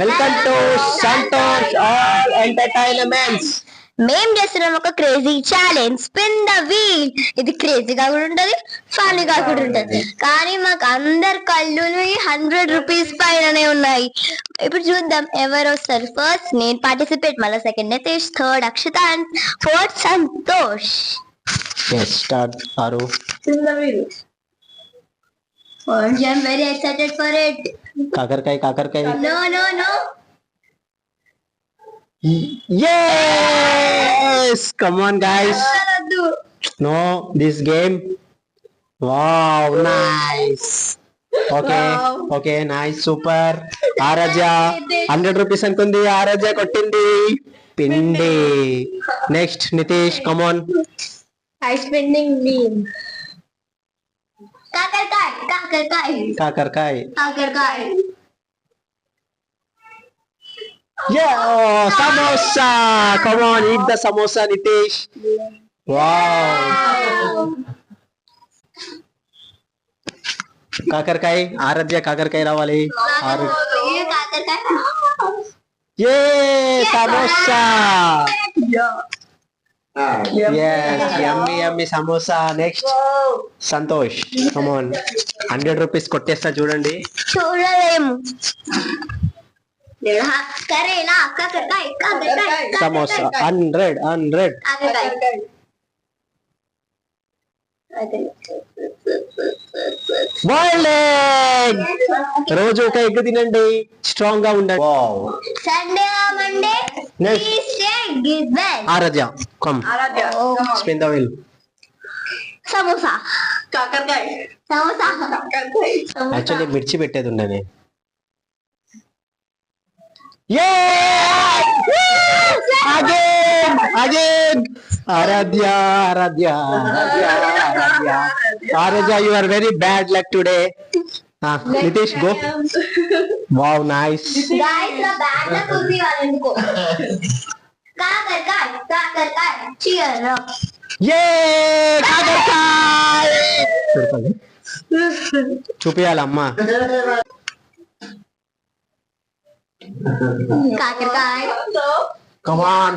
Welcome to Santosh all entertainments. మేం చేస్తున్నాం ఒక crazy challenge, spin the wheel. ఇది క్రేజీగా కూడా ఉంటది, ఫన్నీగా కూడా ఉంటది, కానీ మాకు అందరు కళ్ళు 100 రూపీస్ పైననే ఉన్నాయి. ఇప్పుడు చూద్దాం ఎవరు వస్తారు. ఫస్ట్ నేను పార్టిసిపేట్, మళ్ళీ second Nitesh, third Akshata and fourth Santosh. Start Aaru. Spin the wheel. I'm very excited for it. కాకరకాయ. No. Yes! Come on, guys. No, this game. Wow, nice. Okay, nice, super. Araja, 100 rupees అనుకుంది. Araja కొట్టింది. పిండి. Next, Nitish, come on. I spinning wheel. కాకరకాయ. Yeah, oh, samosa. Come on, eat the samosa, Nitish. Wow. కాకరకాయ. ఆరాధ్య కాకరకాయ రావాలి. Samosa. Yes, yummy samosa. Next, Santosh. Come on, 100 rupees కొట్టేస్తా చూడండి. చూడలేము. సమోసా 100. Boiled egg. రోజు ఒక ఎగ్ తినండి, స్ట్రాంగ్ గా ఉండండి. Sunday Monday Aaradhya come. Spin the wheel. Samosa. Actually మిర్చి పెట్టేది ఉండని. Again. Aradhya, you are very bad luck today. Nitish, go. Wow, nice. Guys, na bad luck ఉంది వాళ్ళందుకో. కాకరకాయ. Cheer up. Yay! కాకరకాయ. చూపియాలమ్మా. కాకరకాయ. Come on.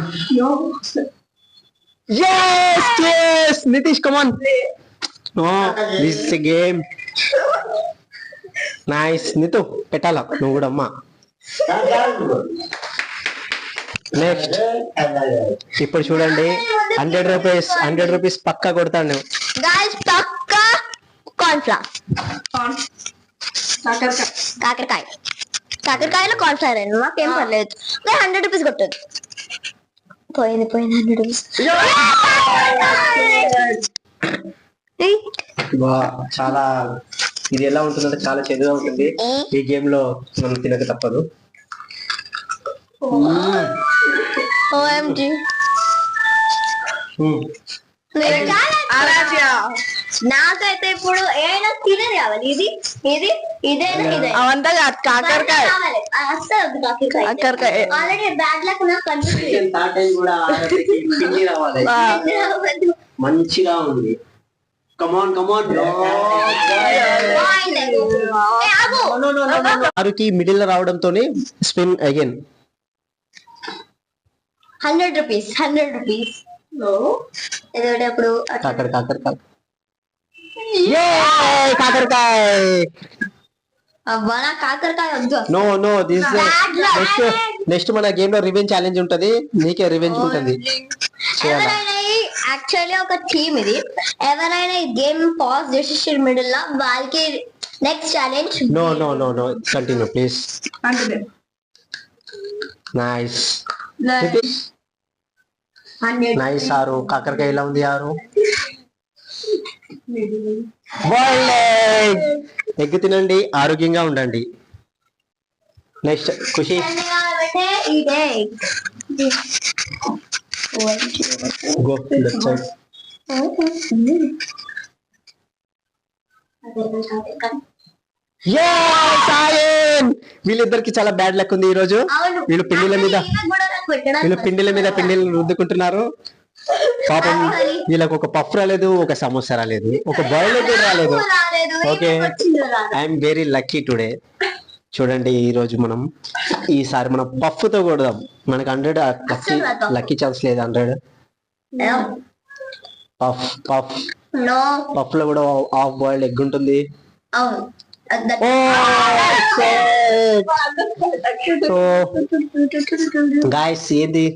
Yes. Nitish, come on. No, this is a game. Nice. Nitu, petala. నువ్వు కూడా అమ్మా. Next ఇప్పుడు చూడండి, 100 rupees పక్కా కొడతాను. Guys, పక్కా కార్న్ఫ్లవర్. కాకరకాయలో కార్న్ఫ్లవర్ అయినా మాకేం పర్లేదు. 100 రూపీస్ కొట్టదు. పోయింది 100 రూపీస్. చాలా ఇది ఎలా ఉంటుందంటే చాలా చెడుగా ఉంటుంది. ఈ గేమ్ లో మనం తినక తప్పదు. OMG. నాకైతే ఇప్పుడు ఏదైనా తినేది కావాలి. ఇదేనా అవంతా కాకరకాయ. ఆల్రెడీ బ్యాడ్ లక్ నాకు కనిపిస్తుంది. మంచిగా ఉంది. ఆరుకి మిడిల్ రావడంతోనే స్పిన్ అగైన్. 100 రూపీస్. ఇప్పుడు కాకరకాయ. అవ్వా, నా కాకరకాయ వద్దు. నో దిస్ నెక్స్ట్ మన గేమ్ లో రివెంజ్ ఛాలెంజ్ ఉంటది. నీకే రివెంజ్ ఉంటుంది. ఎవరైనా యాక్చువల్లీ ఒక థీమ్ ఇది. ఎవరైనా ఈ గేమ్ పాజ్ చేసి మిడిల్ లో వాళ్ళకి next challenge. No continue please. Nice. Nice. Aaru కాకరకాయ ఎలా ఉంది? ఆరు ఎగ్ తినండి, ఆరోగ్యంగా ఉండండి. Next Khushi. Go left side. వీళ్ళిద్దరికి చాలా బ్యాడ్ లక్ ఉంది ఈ రోజు. వీళ్ళు పిండిల మీద పిండిలు రుద్దుకుంటున్నారు. పాపం వీళ్ళకి ఒక పఫ్ రాలేదు, ఒక సమోసా రాలేదు, ఒక బాయిల్ ఎగ్ రాలేదు. Okay, I'm very lucky today. చూడండి ఈ రోజు మనం ఈసారి మనం పఫ్ తో కొడదాం. మనకి 100 లక్కీ ఛాన్స్ లేదు. 100 పఫ్ పఫ్ నో పఫ్ లో కూడా హాఫ్ బాయిల్డ్ ఎగ్ ఉంటుంది. అవును సో గాయస్ ఏంది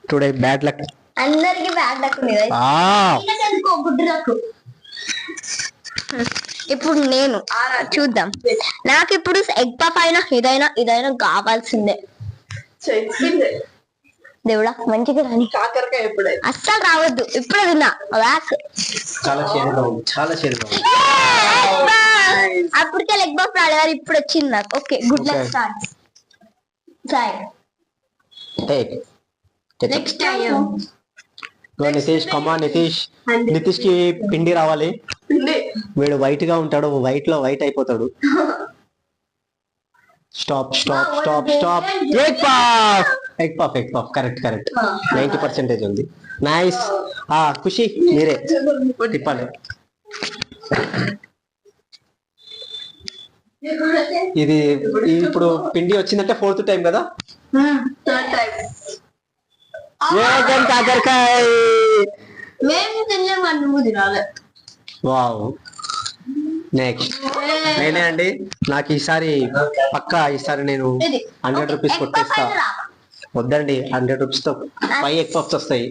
టుడే బ్యాడ్ లక్. అందరికి బ్యాడ్ లక్ ఉంది గుడ్డు లక్. ఇప్పుడు నేను చూద్దాం. నాకు ఇప్పుడు ఎగ్ పఫ్ అయినా ఇదైనా కావాల్సిందే. దేవుడా మంచిగా రాని. కాకరకాయ ఎప్పుడైనా అస్సలు రావద్దు. ఇప్పుడే తిన్నా చాలా చేదుగా ఉంది, చాలా చేదుగా ఉంది. అప్పటికే లెగ్ పఫ్ రాలేదు, ఇప్పుడు వచ్చింది నాకు. Okay good luck. Okay. Start Sai. Take. Next time Go Nitish, come on Nitish. Nitish కి పిండి రావాలి. వీడు వైట్ గా ఉంటాడు, వైట్ లో వైట్ అయిపోతాడు. Stop stop stop stop. Egg puff egg puff egg puff correct correct. 90% ఉంది. నైస్. ఖుషి మీరే తిప్పాలి. ఇది ఇప్పుడు పిండి వచ్చిందంటే 4th టైం కదా. థర్డ్ టైం వేగం కాకరకాయ. మేము తినలేము, నువ్వు తినాలి. వావ్. నెక్స్ట్ నేనే అండి. నాకు ఈసారి పక్కా ఈసారి నేను 100 రూపీస్ కొట్టేస్తా. వద్దండి, 100 రూపీస్ తో 5 ఎగ్ పఫ్స్ వస్తాయి.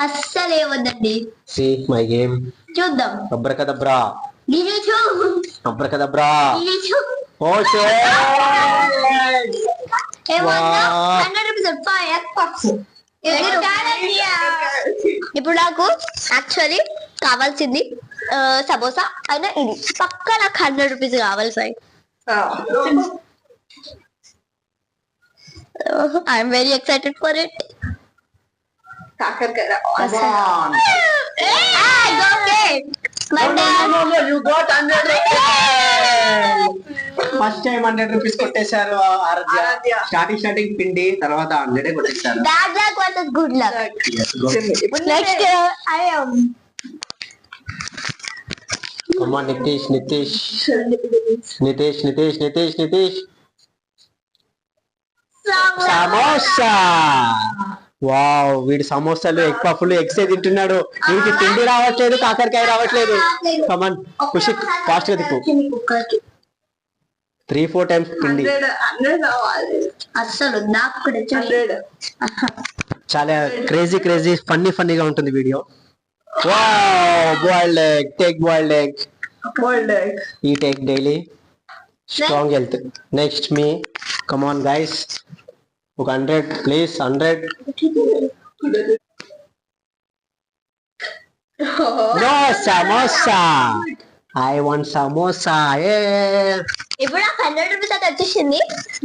అస్సలే వద్దండి. See my game. చూద్దాం. Abracadabra abracadabra. ఓ ఇప్పుడు నాకు యాక్చువల్లీ కావాల్సింది సమోసా అయినా ఇది పక్క నాకు 100 రూపీస్ కావాలి sir. I'm very excited for it. కాకరకాయ ఫస్ట్ టైం 100 రూపీస్ కొట్టేశారు ఆరాధ్య. స్టార్టింగ్ పిండి, తర్వాత 100 కొట్టేశారు. Bad luck versus good luck. Next I am come on Nitish Nitish Nitish Nitish Nitish Nitish. Samosa. Wow, వీడు సమోసాలు ఎగ్ పఫ్లు ఎగ్సే తింటున్నాడు. వీడికి పిండి రావట్లేదు, కాకరకాయ రావట్లేదు. కమాన్ ఖుషి ఫాస్ట్ గా తిప్పు. 3-4 టైమ్స్ పిండి. 100 కావాలి అస్సలు నాకు కూడా 100. చాలా క్రేజీ ఫన్నీగా ఉంటుంది video. Wow, boiled egg. Take boiled egg. Boiled egg. Eat egg daily. Strong health. Next me. Come on guys. 100 please. 100. No samosa. I want samosa. Yeah. ఇప్పుడు నాకు 100 రూపీస్ అయితే వచ్చేసింది.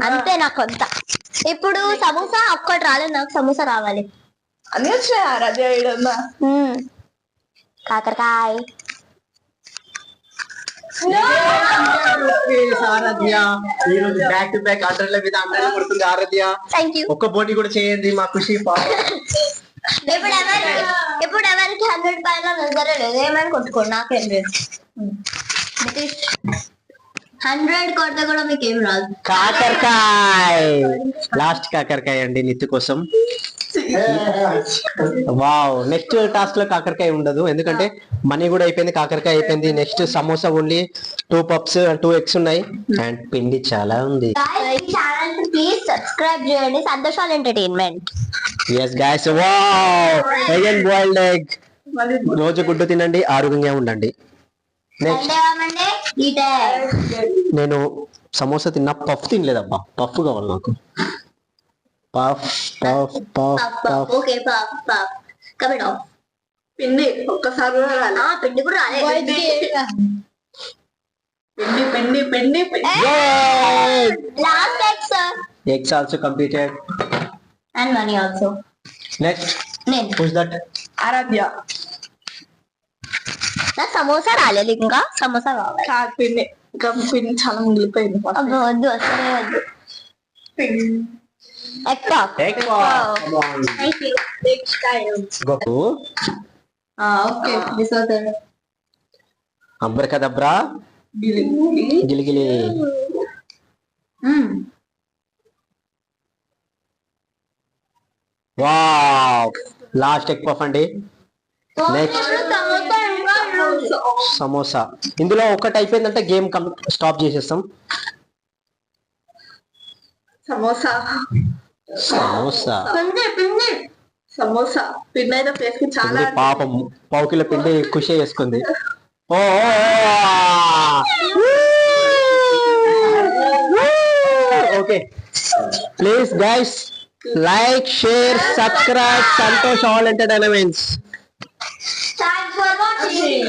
అంతే నాకు అంత. ఇప్పుడు సమోసా ఒక్కటి రాలేదు, నాకు సమోసా రావాలి. అన్ని వచ్చాయి ఆరాధ్య ఇడన్నా. కాకరకాయ. ఆరాధ్య ఈరోజు బ్యాక్ టు బ్యాక్ 100ల మీద 100 కొడుతుంది ఆరాధ్య. Thank you. ఒక్క పోటీ కూడా చేయండి మా ఖుషి. ఇప్పుడు ఎవరికి 100 పైన నజరే లేదు. ఏమైనా కొట్టుకోండి, నాకేం లేదు. 100 కొడితే కూడా మీకు ఏం రాదు. కాకరకాయ. లాస్ట్ కాకరకాయ అండి నిత్య కోసం. వావ్, నెక్స్ట్ టాస్క్ లో కాకరకాయ ఉండదు, ఎందుకంటే మనీ కూడా అయిపోయింది, కాకరకాయ అయిపోయింది. Next samosa only 2 puffs 2 eggs ఉన్నాయి అండ్ పిండి చాలా ఉంది. ఛానల్ ప్లీజ్ సబ్స్క్రైబ్ చేయండి. సంతోషాలు entertainment. yes guys. Wow, again boiled egg. రోజు గుడ్డు తినండి, ఆరోగ్యంగా ఉండండి. నెక్స్ట్ నేను సమోసా తిన్నా, పఫ్ తినలేదబ్బా. పఫ్ కావాలి నాకు. Puff puff puff puff. Okay puff commit of. పిండి ఒక్కసారి కూడా రాలే. పిండి కూడా రాలేదు. పిండి పిండి పిండి పిండి. Last egg sir. Eggs also completed. And money also. Next. నేను. Who's that? ఆరాధ్య. నాకు సమోసా రాలేదు, ఇంకా సమోసా కావాలి. కాదు పిండి, ఇంకా పిండి చాలా మిగిలిపోయింది. అబ్బో వద్దు, అసలే వద్దు. Egg puff. Egg pop. Come on. Thank you. Next time. Go. Okay. This was it. Abracadabra. Gili gili. Wow, last egg puff అండి. నెక్స్ట్ సమోసా. ఇందులో ఒకటి అయిపోయిందంటే గేమ్ స్టాప్ చేసేస్తాం. సమోసా సమోసా సమోసా పిండి అయితే ఫేస్ కి చాలా పిండి పాపం పావు కిలో పిండి ఖుషి చేసుకుంది. ఓ okay, please guys like, share, subscribe Santosh all entertainments. Thanks for watching.